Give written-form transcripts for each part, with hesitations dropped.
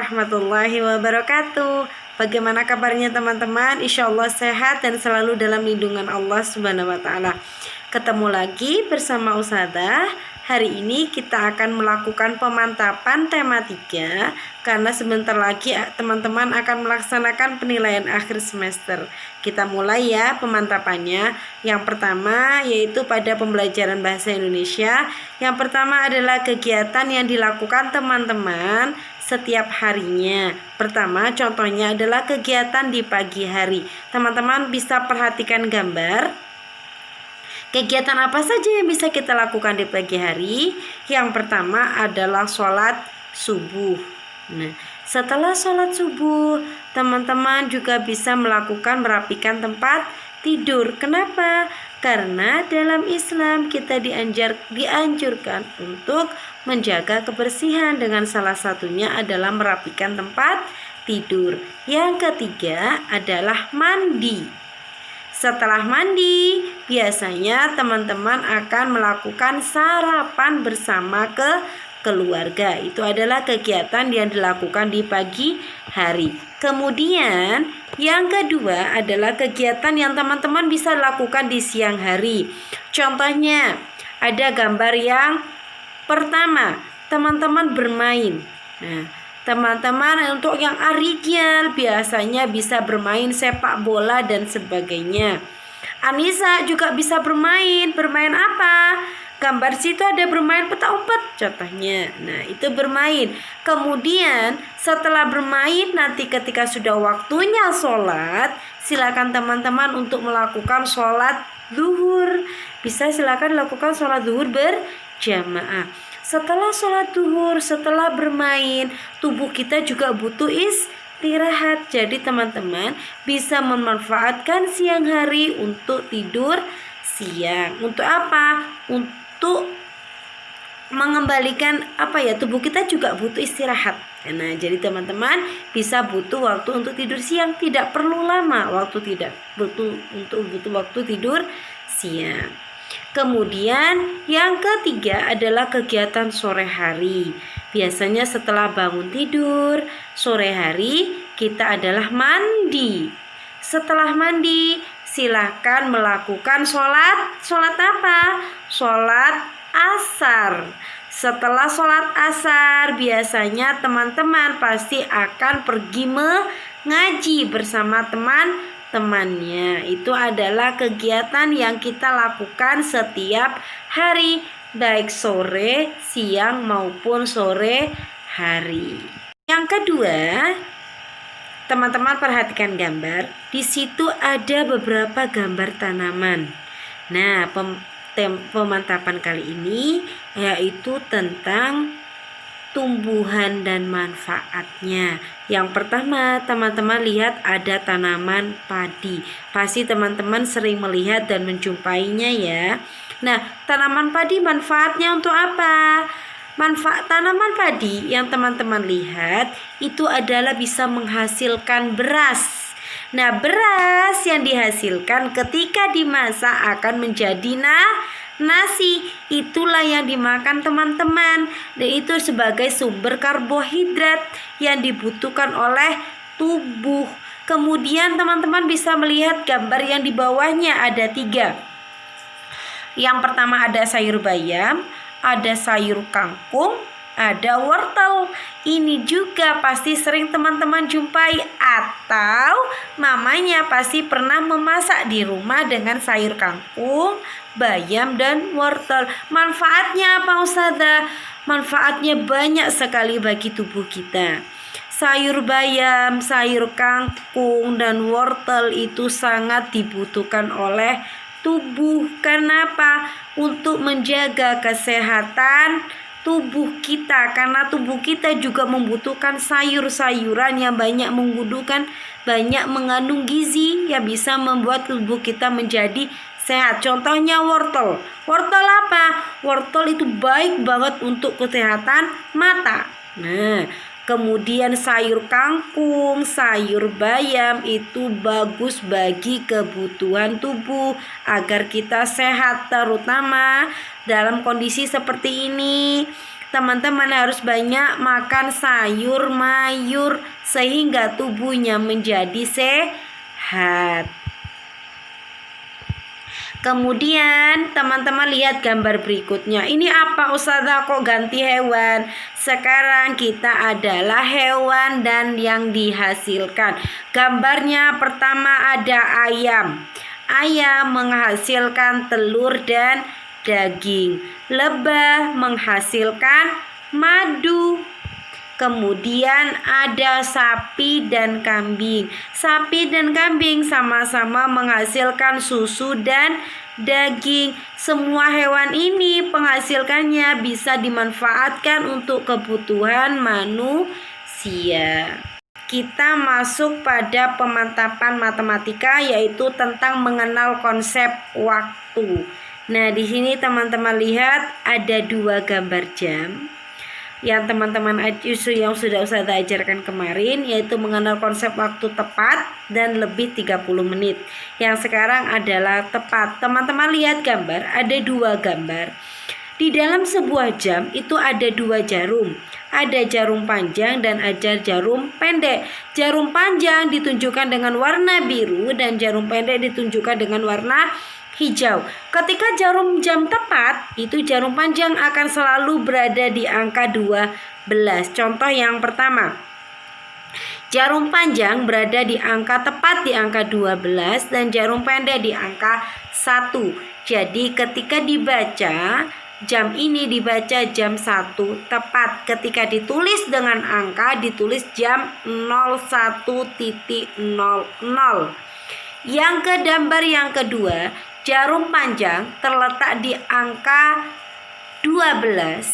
warahmatullahi wabarakatuh. Bagaimana kabarnya teman-teman? Insya Allah sehat dan selalu dalam lindungan Allah Subhanahu wa Ta'ala. Ketemu lagi bersama Ustadzah. Hari ini kita akan melakukan pemantapan tema 3 karena sebentar lagi teman-teman akan melaksanakan penilaian akhir semester. Kita mulai ya pemantapannya. Yang pertama yaitu pada pembelajaran bahasa Indonesia. Yang pertama adalah kegiatan yang dilakukan teman-teman setiap harinya. Pertama contohnya adalah kegiatan di pagi hari. Teman-teman bisa perhatikan gambar. Kegiatan apa saja yang bisa kita lakukan di pagi hari? Yang pertama adalah sholat subuh. Nah, setelah sholat subuh, teman-teman juga bisa melakukan merapikan tempat tidur. Kenapa? Karena dalam Islam kita dianjurkan untuk menjaga kebersihan, dengan salah satunya adalah merapikan tempat tidur. Yang ketiga adalah mandi. Setelah mandi, biasanya teman-teman akan melakukan sarapan bersama keluarga. Itu adalah kegiatan yang dilakukan di pagi hari. Kemudian yang kedua adalah kegiatan yang teman-teman bisa lakukan di siang hari. Contohnya ada gambar yang pertama, teman-teman bermain. Nah, teman-teman untuk yang arigial biasanya bisa bermain sepak bola dan sebagainya. Anissa juga bisa bermain. Bermain apa? Gambar situ ada bermain petak umpet contohnya. Nah, itu bermain. Kemudian setelah bermain nanti ketika sudah waktunya sholat, silakan teman-teman untuk melakukan sholat zuhur. Bisa silakan lakukan sholat zuhur berjamaah. Setelah sholat zuhur, setelah bermain, tubuh kita juga butuh istirahat. Jadi teman-teman bisa memanfaatkan siang hari untuk tidur siang. Untuk apa? Untuk mengembalikan tubuh kita juga butuh istirahat. Nah, jadi teman-teman bisa butuh waktu untuk tidur siang. Tidak perlu lama butuh waktu tidur siang. Kemudian yang ketiga adalah kegiatan sore hari. Biasanya setelah bangun tidur, sore hari kita adalah mandi. Setelah mandi, silahkan melakukan sholat apa? Sholat asar. Setelah sholat asar, biasanya teman-teman pasti akan pergi mengaji bersama temannya. Itu adalah kegiatan yang kita lakukan setiap hari, baik sore, siang maupun sore hari. Yang kedua, teman-teman perhatikan gambar. Di situ ada beberapa gambar tanaman. Nah, pemantapan kali ini yaitu tentang tumbuhan dan manfaatnya. Yang pertama, teman-teman lihat ada tanaman padi. Pasti teman-teman sering melihat dan menjumpainya ya. Nah, tanaman padi manfaatnya untuk apa? Manfaat tanaman padi yang teman-teman lihat itu adalah bisa menghasilkan beras. Nah, beras yang dihasilkan ketika dimasak akan menjadi nasi. Itulah yang dimakan teman-teman, dan itu sebagai sumber karbohidrat yang dibutuhkan oleh tubuh. Kemudian teman-teman bisa melihat gambar yang di bawahnya ada 3. Yang pertama ada sayur bayam, ada sayur kangkung, ada wortel. Ini juga pasti sering teman-teman jumpai, atau mamanya pasti pernah memasak di rumah dengan sayur kangkung, bayam dan wortel. Manfaatnya apa Ustadzah? Manfaatnya banyak sekali bagi tubuh kita. Sayur bayam, sayur kangkung dan wortel itu sangat dibutuhkan oleh tubuh. Kenapa? Untuk menjaga kesehatan tubuh kita, karena tubuh kita juga membutuhkan sayur-sayuran yang banyak mengandung gizi yang bisa membuat tubuh kita menjadi sehat. Contohnya wortel. Wortel apa? Wortel itu baik banget untuk kesehatan mata. Nah, kemudian sayur kangkung, sayur bayam itu bagus bagi kebutuhan tubuh agar kita sehat, terutama dalam kondisi seperti ini. teman-teman harus banyak makan sayur mayur sehingga tubuhnya menjadi sehat. Kemudian teman-teman lihat gambar berikutnya. Ini apa Ustazah kok ganti hewan? Sekarang kita adalah hewan dan yang dihasilkan. Gambarnya pertama ada ayam. Ayam menghasilkan telur dan daging. Lebah menghasilkan madu. Kemudian ada sapi dan kambing. Sapi dan kambing sama-sama menghasilkan susu dan daging. Semua hewan ini penghasilkannya bisa dimanfaatkan untuk kebutuhan manusia. Kita masuk pada pemantapan matematika, yaitu tentang mengenal konsep waktu. Nah, di sini teman-teman lihat ada 2 gambar jam yang teman-teman yang sudah Ustazah ajarkan kemarin, yaitu mengenal konsep waktu tepat dan lebih 30 menit. Yang sekarang adalah tepat. Teman-teman lihat gambar, ada 2 gambar. Di dalam sebuah jam itu ada 2 jarum. Ada jarum panjang dan ada jarum pendek. Jarum panjang ditunjukkan dengan warna biru dan jarum pendek ditunjukkan dengan warna hijau. Ketika jarum jam tepat, itu jarum panjang akan selalu berada di angka 12. Contoh yang pertama. Jarum panjang berada di angka tepat di angka 12 dan jarum pendek di angka 1. Jadi ketika dibaca, jam ini dibaca jam 1 tepat. Ketika ditulis dengan angka, ditulis jam 01.00. Yang ke gambar yang kedua, jarum panjang terletak di angka 12,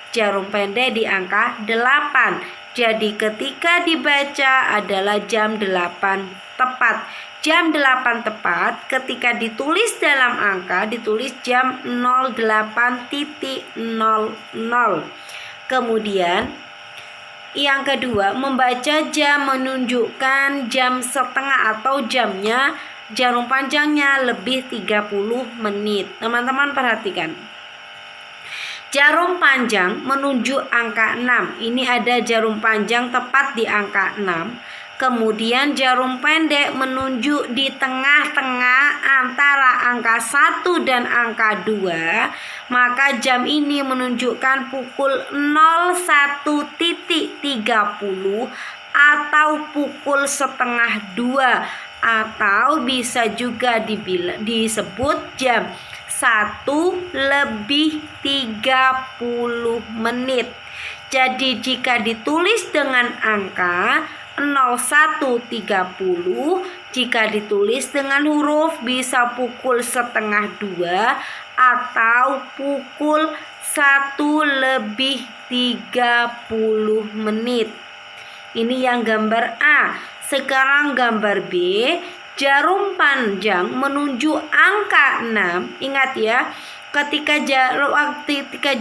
jarum pendek di angka 8. Jadi ketika dibaca adalah jam 8 tepat. Jam 8 tepat ketika ditulis dalam angka ditulis jam 08.00. Kemudian yang kedua, membaca jam menunjukkan jam setengah atau jamnya, jarum panjangnya lebih 30 menit. Teman-teman perhatikan. Jarum panjang menunjuk angka 6. Ini ada jarum panjang tepat di angka 6. Kemudian jarum pendek menunjuk di tengah-tengah antara angka 1 dan angka 2. Maka jam ini menunjukkan pukul 01.30 atau pukul setengah 2. Atau bisa juga disebut jam 1:30 menit. Jadi jika ditulis dengan angka 01.30, jika ditulis dengan huruf bisa pukul setengah 2 atau pukul 1:30 menit. Ini yang gambar A. Sekarang gambar B. Jarum panjang menunjuk angka 6. Ingat ya, ketika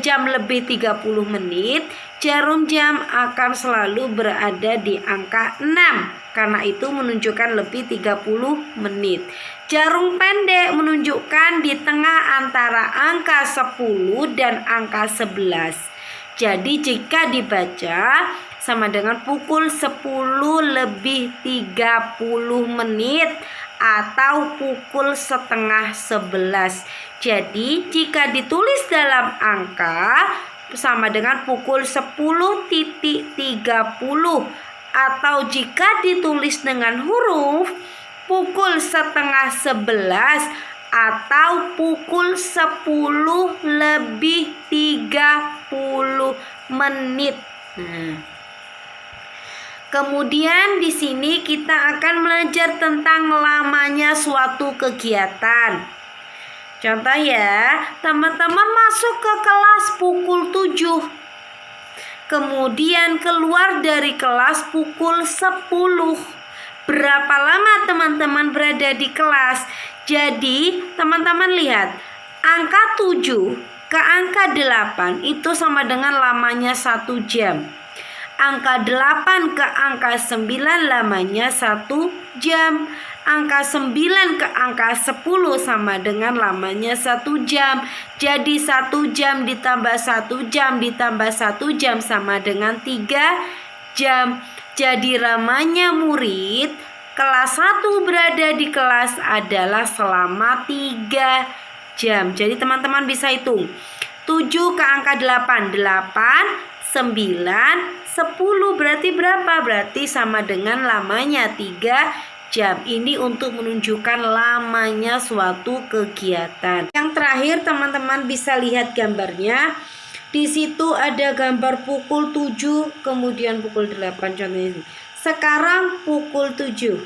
jam lebih 30 menit, jarum jam akan selalu berada di angka 6. Karena itu menunjukkan lebih 30 menit. Jarum pendek menunjukkan di tengah antara angka 10 dan angka 11. Jadi jika dibaca sama dengan pukul 10:30 menit atau pukul setengah 11. Jadi jika ditulis dalam angka sama dengan pukul 10:30 atau jika ditulis dengan huruf pukul setengah 11 atau pukul 10:30 menit. Kemudian di sini kita akan belajar tentang lamanya suatu kegiatan. Contoh ya, teman-teman masuk ke kelas pukul 7. Kemudian keluar dari kelas pukul 10. Berapa lama teman-teman berada di kelas? Jadi, teman-teman lihat, angka 7 ke angka 8 itu sama dengan lamanya 1 jam. Angka 8 ke angka 9 lamanya 1 jam. Angka 9 ke angka 10 sama dengan lamanya 1 jam. Jadi 1 jam ditambah 1 jam ditambah 1 jam sama dengan 3 jam. Jadi lamanya murid kelas 1 berada di kelas adalah selama 3 jam. Jadi teman-teman bisa hitung. 7 ke angka 8, 9, 10 berarti berapa? Berarti sama dengan lamanya 3 jam. Ini untuk menunjukkan lamanya suatu kegiatan. Yang terakhir teman-teman bisa lihat gambarnya. Di situ ada gambar pukul 7, kemudian pukul 8 contohnya. Sekarang pukul 7.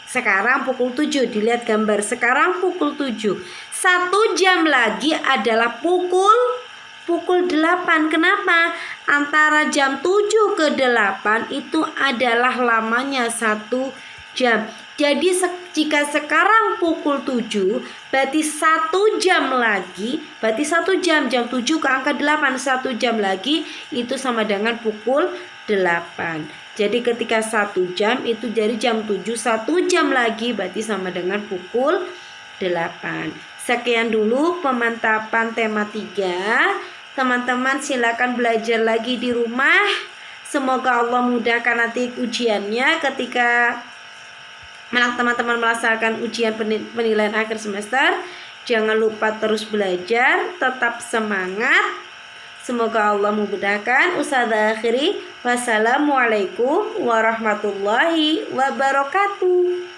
Sekarang pukul 7, dilihat gambar. Sekarang pukul 7. 1 jam lagi adalah pukul 8. Kenapa? Antara jam 7 ke 8 itu adalah lamanya 1 jam. Jadi jika sekarang pukul 7, berarti 1 jam lagi, berarti 1 jam, jam 7 ke angka 8, 1 jam lagi itu sama dengan pukul 8. Jadi ketika 1 jam itu dari jam 7, 1 jam lagi berarti sama dengan pukul 8. Sekian dulu pemantapan tema 3. Teman-teman silakan belajar lagi di rumah. Semoga Allah mudahkan nanti ujiannya ketika teman-teman melaksanakan ujian penilaian akhir semester. Jangan lupa terus belajar, tetap semangat. Semoga Allah memudahkan. Ustadzah akhiri. Wassalamualaikum warahmatullahi wabarakatuh.